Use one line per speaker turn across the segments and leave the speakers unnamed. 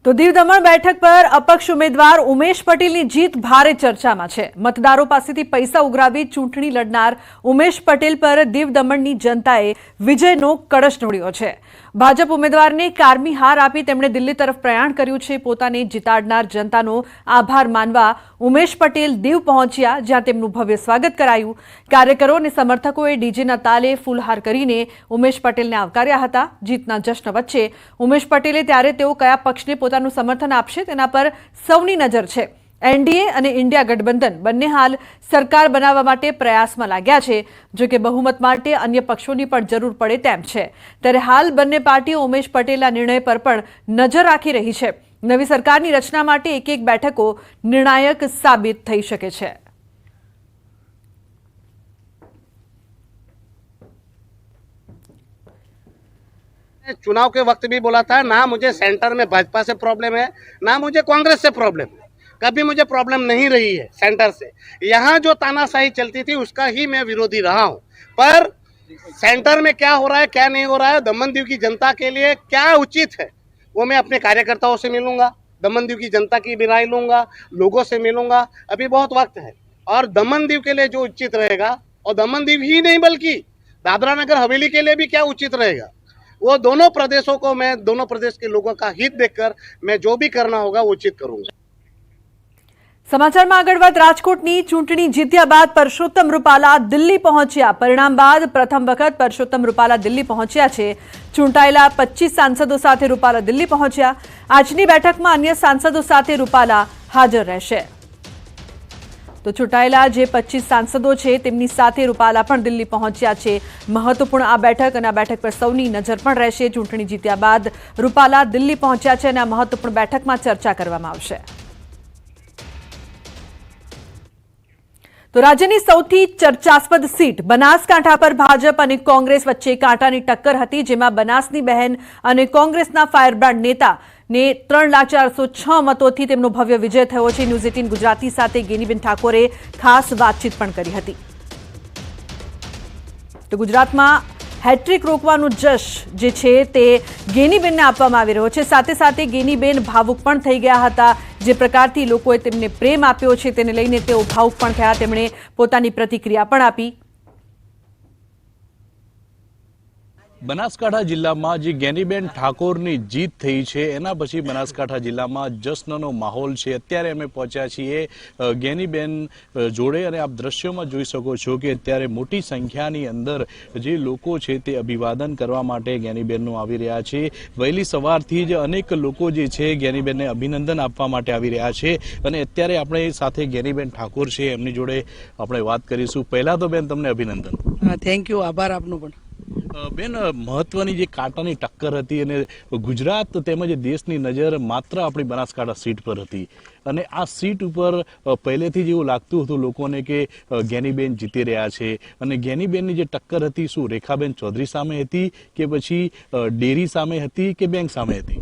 તો દીવ દમણ બેઠક પર અપક્ષ ઉમેદવાર ઉમેશ પટેલની જીત ભારે ચર્ચામાં છે। મતદારો પાસેથી પૈસા ઉઘરાવી ચૂંટણી લડનાર ઉમેશ પટેલ પર દીવ દમણની જનતાએ વિજયનો કળશ ઢોળ્યો છે। ભાજપ ઉમેદવારને કારમી હાર આપી તેમણે દિલ્હી તરફ પ્રયાણ કર્યું છે। પોતાને જીતાડનાર જનતાનો આભાર માનવા ઉમેશ પટેલ દીવ પહોંચ્યા, જ્યાં તેમનું ભવ્ય સ્વાગત કરાયું। કાર્યકરો અને સમર્થકોએ ડીજેના તાલે ફૂલહાર કરીને ઉમેશ પટેલને આવકાર્યા હતા। જીતના જશ્ન વચ્ચે ઉમેશ પટેલે ત્યારે તેઓ કયા પક્ષને પોતાનું સમર્થન આપશે તેના પર સૌની નજર છે। એનડીએ અને ઇન્ડિયા ગઠબંધન બંને હાલ સરકાર બનાવવા માટે પ્રયાસમાં લાગ્યા છે, જો કે બહુમત માટે અન્ય પક્ષોની પણ જરૂર પડે તેમ છે। ત્યારે હાલ બંને પાર્ટીઓ ઉમેશ પટેલના નિર્ણય પર પણ નજર રાખી રહી છે। નવી સરકારની રચના માટે એક એક બેઠકો નિર્ણાયક સાબિત થઈ શકે છે।
चुनाव के वक्त भी बोला था, ना मुझे सेंटर में भाजपा से प्रॉब्लम है, ना मुझे कांग्रेस से प्रॉब्लम है। कभी मुझे प्रॉब्लम नहीं रही है सेंटर से। यहाँ जो तानाशाही चलती थी उसका ही मैं विरोधी रहा हूँ, पर सेंटर में क्या हो रहा है क्या नहीं हो रहा है, दमन दीव की जनता के लिए क्या उचित है वो मैं अपने कार्यकर्ताओं से मिलूंगा, दमन दीव की जनता की भी राय लूंगा, लोगों से मिलूंगा। अभी बहुत वक्त है और दमन दीव के लिए जो उचित रहेगा, और दमन दीव ही नहीं बल्कि दादरा नगर हवेली के लिए भी क्या उचित रहेगा, वो दोनों प्रदेशों को मैं दोनों प्रदेश के लोगों का हित देखकर मैं जो भी करना होगा वो उचित करूंगा।
समाचाરમાં આગળ વાત રાજકોટની ચૂંટણી જીત્યા બાદ પરસોત્તમ રૂપાલા દિલ્હી પહોંચ્યા। પરિણામ બાદ પ્રથમ વખત પરસોત્તમ રૂપાલા દિલ્હી પહોંચ્યા છે। ચૂંટાયેલા 25 સાંસદો સાથે રૂપાલા દિલ્હી પહોંચ્યા। આજની બેઠકમાં અન્ય સાંસદો સાથે રૂપાલા હાજર રહેશે। તો ચૂંટાયેલા જે 25 સાંસદો છે તેમની સાથે રૂપાલા પણ દિલ્હી પહોંચ્યા છે। મહત્વપૂર્ણ આ બેઠક અને આ બેઠક પર સૌની નજર પણ રહેશે। ચૂંટણી જીત્યા બાદ રૂપાલા દિલ્હી પહોંચ્યા છે અને આ મહત્વપૂર્ણ બેઠકમાં ચર્ચા કરવામાં આવશે। તો રાજ્યની સૌથી ચર્ચાસ્પદ સીટ બનાસકાંઠા પર ભાજપ અને કોંગ્રેસ વચ્ચે કાંટાની ટક્કર હતી, જેમાં બનાસની બહેન અને કોંગ્રેસના ફાયરબ્રાન્ડ નેતા ને 3,406 મતોથી તેમનો ભવ્ય વિજય થયો છે। ન્યૂઝ 18 ગુજરાતી સાથે ગેનીબેન ઠાકોરે ખાસ વાતચીત પણ કરી હતી। તો ગુજરાતમાં હેટ્રિક રોકવાનું જશ જે છે તે ગેનીબેનને આપવામાં આવી રહ્યો છે। સાથે સાથે ગેનીબેન ભાવુક પણ થઈ ગયા હતા। જે પ્રકારથી લોકોએ તેમને પ્રેમ આપ્યો છે તેને લઈને તેઓ ભાવુક પણ થયા। તેમણે પોતાની પ્રતિક્રિયા પણ આપી।
બનાસકાંઠા જિલ્લામાં જે ગેનીબેન ઠાકોરની જીત થઈ છે એના પછી બનાસકાંઠા જિલ્લામાં જશ્નનો માહોલ છે। અત્યારે અમે પહોંચ્યા છીએ ગેનીબેન જોડે અને આપ દ્રશ્યોમાં જોઈ શકો છો કે અત્યારે મોટી સંખ્યાની અંદર જે લોકો છે તે અભિવાદન કરવા માટે ગેનીબેનનું આવી રહ્યા છે। વહેલી સવારથી જ અનેક લોકો જે છે ગેનીબેનને અભિનંદન આપવા માટે આવી રહ્યા છે અને અત્યારે આપણે સાથે ગેનીબેન ઠાકોર છે એમની જોડે આપણે વાત કરીશું। પહેલા તો બેન તમને અભિનંદન।
થેન્ક યુ, આભાર આપનો પણ।
બેન, મહત્વની જે કાંટાની ટક્કર હતી અને ગુજરાત તેમજ દેશની નજર માત્ર આપણી બનાસકાંઠા સીટ પર હતી અને આ સીટ ઉપર પહેલેથી જ એવું લાગતું હતું લોકોને કે ગેનીબેન જીતી રહ્યા છે અને ગેનીબેનની જે ટક્કર હતી શું રેખાબેન ચૌધરી સામે હતી કે પછી ડેરી સામે હતી કે બેંક સામે હતી?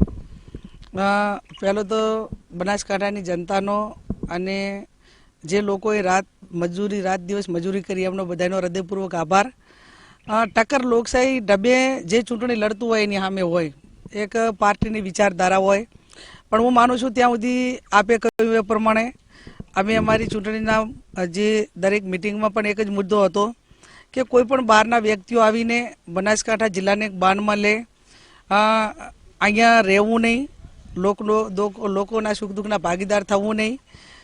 પહેલો તો બનાસકાંઠાની જનતાનો અને જે લોકોએ રાત દિવસ મજૂરી કરી એમનો બધાનો હૃદયપૂર્વક આભાર। ટક્કર લોકશાહી ઢબે જે ચૂંટણી લડતું હોય એની સામે હોય, એક પાર્ટીની વિચારધારા હોય, પણ હું માનું છું ત્યાં સુધી આપે કહ્યું એ પ્રમાણે અમે અમારી ચૂંટણીના જે દરેક મિટિંગમાં પણ એક જ મુદ્દો હતો કે કોઈ પણ બહારના વ્યક્તિઓ આવીને બનાસકાંઠા જિલ્લાને બાનમાં લે, અહીંયા રહેવું નહીં, લોકોના સુખ દુઃખના ભાગીદાર થવું નહીં,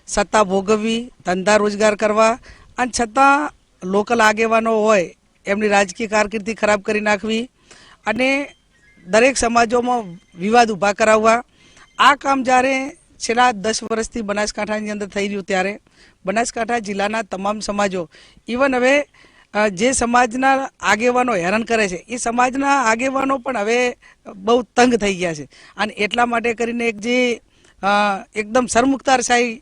સત્તા ભોગવવી, ધંધા રોજગાર કરવા અને છતાં લોકલ આગેવાનો હોય એમની રાજકીય કારકિર્દી ખરાબ કરી નાખવી અને દરેક સમાજોમાં વિવાદ ઊભા કરાવવા। આ કામ જ્યારે છેલ્લા 10 વર્ષથી બનાસકાંઠાની અંદર થઈ રહ્યું ત્યારે બનાસકાંઠા જિલ્લાના તમામ સમાજો, ઇવન હવે જે સમાજના આગેવાનો હેરાન કરે છે એ સમાજના આગેવાનો પણ હવે બહુ તંગ થઈ ગયા છે અને એટલા માટે કરીને એક જે એકદમ સરમુખતારશાહી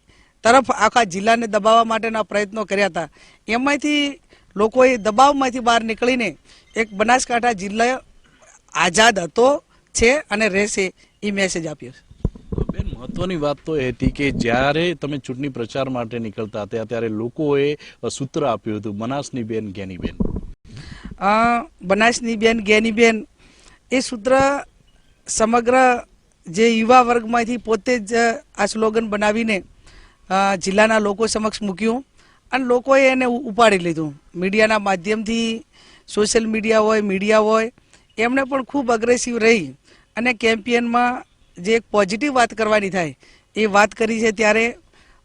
તરફ આખા જિલ્લાને દબાવવા માટેના પ્રયત્નો કર્યા હતા, એમાંથી લોકોએ દબાવમાંથી બહાર નીકળીને એક બનાસકાંઠા જિલ્લા આઝાદ હતો, છે અને રહેશે એ મેસેજ આપ્યો છે।
બેન, મહત્વની વાત તો એ હતી કે જ્યારે તમે ચૂંટણી પ્રચાર માટે નીકળતા હતા ત્યારે લોકોએ સૂત્ર આપ્યું હતું બનાસની બેન ગેનીબેન। બનાસની બેન ગેનીબેન એ સૂત્ર સમગ્ર
જે યુવા વર્ગમાંથી પોતે જ આ સ્લોગન બનાવીને જિલ્લાના લોકો સમક્ષ મૂક્યું અને લોકોએ એને ઉપાડી લીધું. મીડિયાના માધ્યમથી, સોશિયલ મીડિયા હોય એમણે પણ ખૂબ અગ્રેસિવ રહી અને કેમ્પેનમાં જે એક પોઝિટિવ વાત કરવાની થાય એ વાત કરી છે. ત્યારે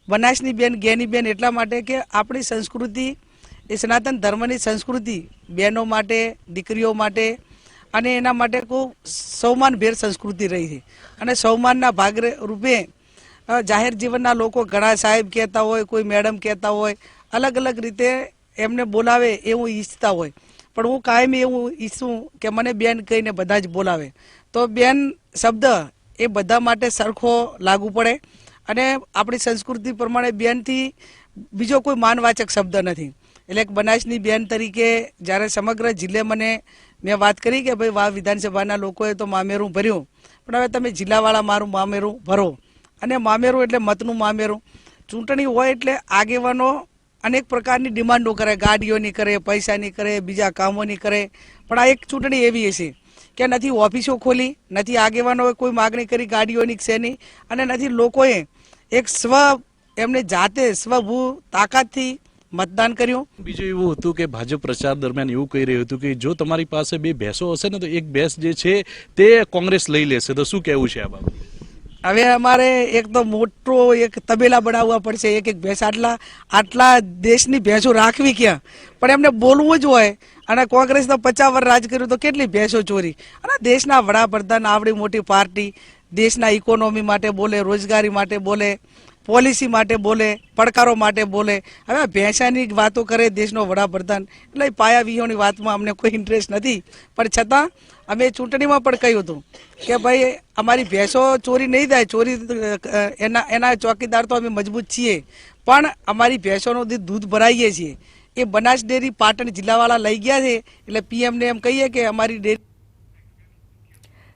બનાસની બેન, જ્ઞાની બેન એટલા માટે કે આપણી સંસ્કૃતિ એ સનાતન ધર્મની સંસ્કૃતિ બહેનો માટે, દીકરીઓ માટે અને એના માટે ખૂબ સૌમાનભેર સંસ્કૃતિ રહી છે અને સૌમાનના ભાગ રૂપે જાહેર જીવનના લોકો ઘણા સાહેબ કહેતા હોય, કોઈ મેડમ કહેતા હોય, અલગ અલગ રીતે એમને બોલાવે એવું ઈચ્છતા હોય. પણ હું કાયમી એવું ઈચ્છું કે મને બેન કહીને બધા જ બોલાવે. તો બેન શબ્દ એ બધા માટે સરખો લાગુ પડે અને આપણી સંસ્કૃતિ પ્રમાણે બેનથી બીજો કોઈ માનવાચક શબ્દ નથી. એટલે એક બનાસની બેન તરીકે જ્યારે સમગ્ર જિલ્લે મેં વાત કરી કે ભાઈ વાવ વિધાનસભાના લોકોએ તો મામેરું ભર્યું, પણ હવે તમે જિલ્લાવાળા મારું મામેરું ભરો. અને મામેરું એટલે મતનું મામેરું. ચૂંટણી હોય એટલે આગેવાનો અનેક પ્રકારની ડિમાન્ડો કરે, ગાડીઓની કરે, પૈસાની કરે, બીજા કામોની કરે. પણ આ એક ચૂંટણી એવી હશે કે નથી ઓફિસો ખોલી, નથી આગેવાનોએ કોઈ માગણી કરી ગાડીઓની શેની, અને નથી લોકોએ એક એમને જાતે સ્વભૂ તાકાતથી મતદાન કર્યું.
બીજું એવું હતું કે ભાજપ પ્રચાર દરમિયાન એવું કહી રહ્યું હતું કે જો તમારી પાસે 2 ભેંસો હશે ને તો એક ભેંસ જે છે તે કોંગ્રેસ લઈ લેશે. તો શું કહેવું છે આ બાબતે?
હવે અમારે એક તો મોટો એક તબેલા બનાવવા પડશે. એક ભેંસ આટલા દેશની ભેંસો રાખવી ક્યાં? પણ એમને બોલવું જ હોય. અને કોંગ્રેસ તો 50 વર્ષ રાજ કર્યું તો કેટલી ભેંસો ચોરી. અને દેશના વડાપ્રધાન આવડી મોટી પાર્ટી દેશના ઇકોનોમી માટે બોલે, રોજગારી માટે બોલે, પોલિસી માટે બોલે, પડકારો માટે બોલે. હવે ભેંસાની વાતો કરે દેશનો વડાપ્રધાન. એટલે પાયા વિહોણી વાતમાં અમને કોઈ ઇન્ટરેસ્ટ નથી. પણ છતાં અમે ચૂંટણીમાં પણ કહ્યું હતું કે ભાઈ અમારી ભેંસો ચોરી નહીં થાય. ચોરી એના ચોકીદાર તો અમે મજબૂત છીએ, પણ અમારી ભેંસોનું દૂધ ભરાઈએ છીએ એ બનાસ ડેરી પાટણ જિલ્લાવાળા લઈ ગયા છે. એટલે પીએમને એમ કહીએ કે અમારી ડેરી.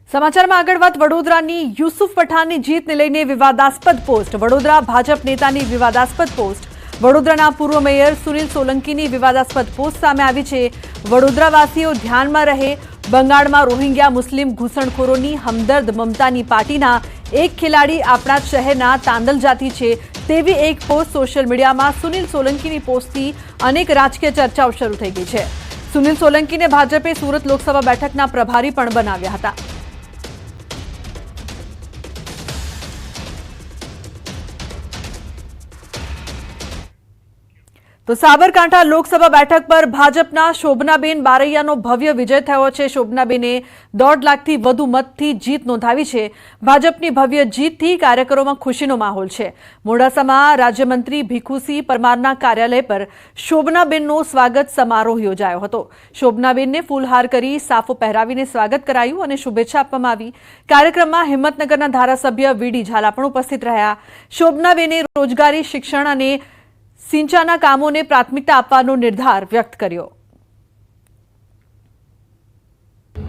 સમાચારમાં આગળ વાત વડોદરાની યુસુફ પઠાણની જીતને લઈને વિવાદાસ્પદ પોસ્ટ. વડોદરા ભાજપ નેતાની વિવાદાસ્પદ પોસ્ટ. વડોદરાના પૂર્વ મેયર સુનિલ સોલંકીની વિવાદાસ્પદ પોસ્ટ સામે આવી છે. વડોદરાવાસીઓ ધ્યાનમાં રહે, બંગાળમાં રોહિંગ્યા મુસ્લિમ ઘૂસણખોરોની હમદર્દ મમતાની પાર્ટીના એક ખેલાડી આપણા શહેરના તાંદલ જાતિ છે તેવી એક પોસ્ટ સોશિયલ મીડિયામાં સુનિલ સોલંકીની પોસ્ટથી અનેક રાજકીય ચર્ચાઓ શરૂ થઈ ગઈ છે. સુનિલ સોલંકીને ભાજપે સુરત લોકસભા બેઠકના પ્રભારી પણ બનાવ્યા હતા. તો સાબરકાંઠા લોકસભા બેઠક પર ભાજપના શોભનાબેન બારૈયાનો ભવ્ય વિજય થયો છે. શોભનાબેને 1.5 લાખથી વધુ મતથી જીત નોંધાવી છે. ભાજપની ભવ્ય જીતથી કાર્યકરોમાં ખુશીનો માહોલ છે. મોડાસામાં રાજ્યમંત્રી ભીખુસિંહ પરમારના કાર્યાલય પર શોભનાબેનનો સ્વાગત સમારોહ યોજાયો હતો. શોભનાબેનને ફૂલહાર કરી સાફો પહેરાવીને સ્વાગત કરાયું અને શુભેચ્છા આપવામાં આવી. કાર્યક્રમમાં હિંમતનગરના ધારાસભ્ય વીડી ઝાલા પણ ઉપસ્થિત રહ્યા. શોભનાબેને રોજગારી, શિક્ષણ અને સિંચાઈના કામોને પ્રાથમિકતા આપવાનો નિર્ધાર વ્યક્ત કર્યો.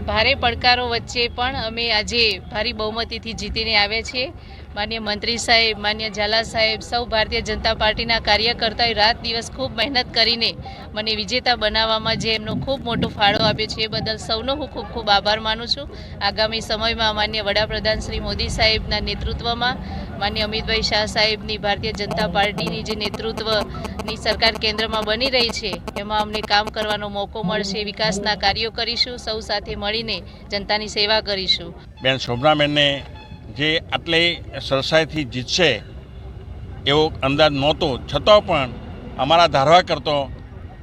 ભારે પડકારો વચ્ચે પણ અમે આજે ભારી બહુમતીથી જીતીને આવ્યા છીએ. માન્ય મંત્રી સાહેબ, માન્ય ઝાલા સાહેબ, સૌ ભારતીય જનતા પાર્ટીના કાર્યકર્તાઓએ રાત દિવસ ખૂબ મહેનત કરીને મને વિજેતા બનાવવામાં જે એમનો ખૂબ મોટો ફાળો આપ્યો છે એ બદલ સૌનો હું ખૂબ ખૂબ આભાર માનું છું. આગામી સમયમાં માન્ય વડાપ્રધાન શ્રી મોદી સાહેબના નેતૃત્વમાં, માન્ય અમિતભાઈ શાહ સાહેબની ભારતીય જનતા પાર્ટીની જે નેતૃત્વની સરકાર કેન્દ્રમાં બની રહી છે એમાં અમને કામ કરવાનો મોકો મળશે. વિકાસના કાર્યો કરીશું, સૌ સાથે મળીને જનતાની સેવા કરીશું.
બેન શોભનાબેનને જે આટલી સરસાઈથી જીતશે એવો અંદાજ નહોતો, છતાં પણ અમારા ધારવા કરતો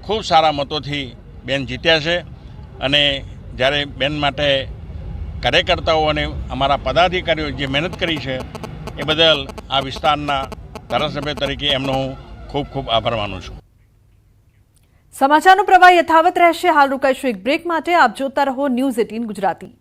ખૂબ સારા મતોથી બેન જીત્યા છે. અને જ્યારે બેન માટે કાર્યકર્તાઓ અને અમારા પદાધિકારીઓ જે મહેનત કરી છે એ બદલ આ વિસ્તારના ધારાસભ્ય તરીકે એમનો હું ખૂબ ખૂબ આભાર માનું છું.
સમાચારનો પ્રવાહ યથાવત રહેશે. હાલ રોકાઈશું એક બ્રેક માટે. આપ જોતા રહો ન્યૂઝ 18 ગુજરાતી.